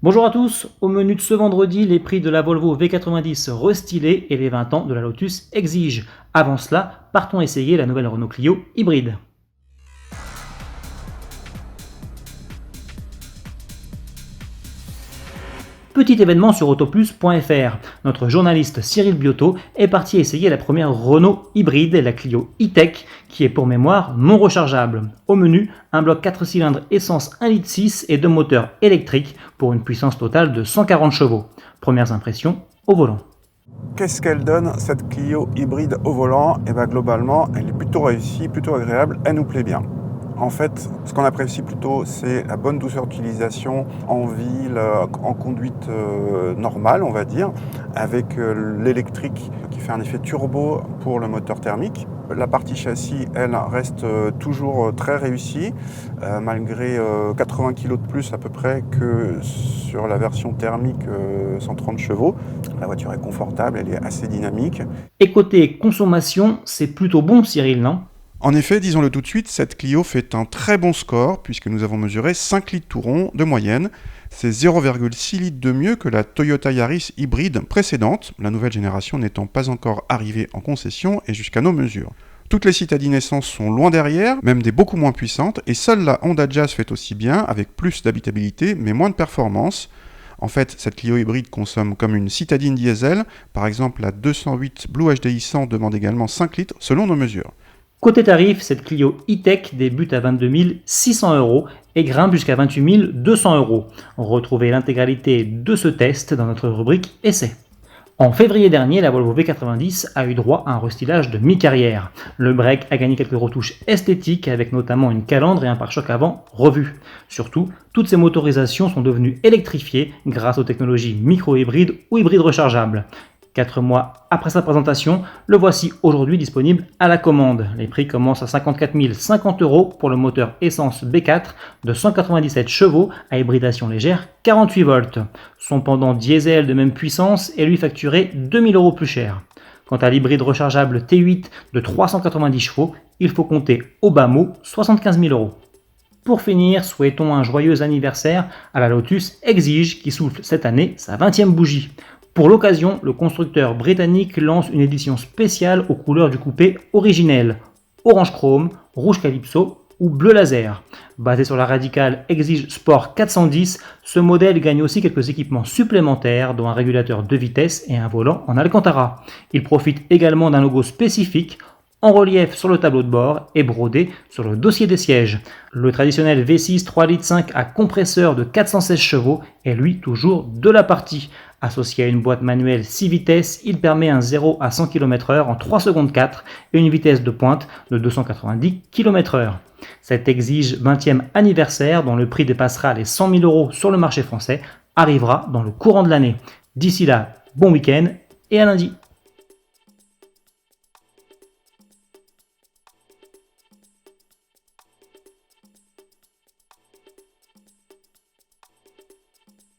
Bonjour à tous, au menu de ce vendredi, les prix de la Volvo V90 restylée et les 20 ans de la Lotus Exige. Avant cela, partons essayer la nouvelle Renault Clio hybride. Petit événement sur autoplus.fr. Notre journaliste Cyril Biotto est parti essayer la première Renault hybride, la Clio e-Tech, qui est pour mémoire non rechargeable. Au menu, un bloc 4 cylindres essence 1,6 litre et 2 moteurs électriques pour une puissance totale de 140 chevaux. Premières impressions au volant. Qu'est-ce qu'elle donne cette Clio hybride au volant? Globalement, elle est plutôt réussie, plutôt agréable, elle nous plaît bien. En fait, ce qu'on apprécie plutôt, c'est la bonne douceur d'utilisation en ville, en conduite normale, on va dire, avec l'électrique qui fait un effet turbo pour le moteur thermique. La partie châssis, elle, reste toujours très réussie, malgré 80 kg de plus à peu près que sur la version thermique 130 chevaux. La voiture est confortable, elle est assez dynamique. Et côté consommation, c'est plutôt bon, Cyril, non ? En effet, disons-le tout de suite, cette Clio fait un très bon score puisque nous avons mesuré 5 litres tout rond de moyenne. C'est 0,6 litres de mieux que la Toyota Yaris hybride précédente, la nouvelle génération n'étant pas encore arrivée en concession et jusqu'à nos mesures. Toutes les citadines essence sont loin derrière, même des beaucoup moins puissantes, et seule la Honda Jazz fait aussi bien, avec plus d'habitabilité mais moins de performance. En fait, cette Clio hybride consomme comme une citadine diesel, par exemple la 208 Blue HDI 100 demande également 5 litres selon nos mesures. Côté tarif, cette Clio e-Tech débute à 22 600 € et grimpe jusqu'à 28 200 €. Retrouvez l'intégralité de ce test dans notre rubrique Essai. En février dernier, la Volvo V90 a eu droit à un restylage de mi-carrière. Le break a gagné quelques retouches esthétiques avec notamment une calandre et un pare-choc avant revus. Surtout, toutes ces motorisations sont devenues électrifiées grâce aux technologies micro-hybrides ou hybrides rechargeables. 4 mois après sa présentation, le voici aujourd'hui disponible à la commande. Les prix commencent à 54 050 € pour le moteur essence B4 de 197 chevaux à hybridation légère 48 volts. Son pendant diesel de même puissance est lui facturé 2 000 € plus cher. Quant à l'hybride rechargeable T8 de 390 chevaux, il faut compter au bas mot 75 000 €. Pour finir, souhaitons un joyeux anniversaire à la Lotus Exige qui souffle cette année sa 20e bougie. Pour l'occasion, le constructeur britannique lance une édition spéciale aux couleurs du coupé originel, orange chrome, rouge calypso ou bleu laser. Basé sur la radicale Exige Sport 410, ce modèle gagne aussi quelques équipements supplémentaires dont un régulateur de vitesse et un volant en Alcantara. Il profite également d'un logo spécifique en relief sur le tableau de bord et brodé sur le dossier des sièges. Le traditionnel V6 3,5 litres à compresseur de 416 chevaux est lui toujours de la partie. Associé à une boîte manuelle 6 vitesses, il permet un 0 à 100 km/h en 3 secondes 4 et une vitesse de pointe de 290 km/h. Cet Exige 20e anniversaire, dont le prix dépassera les 100 000 € sur le marché français, arrivera dans le courant de l'année. D'ici là, bon week-end et à lundi.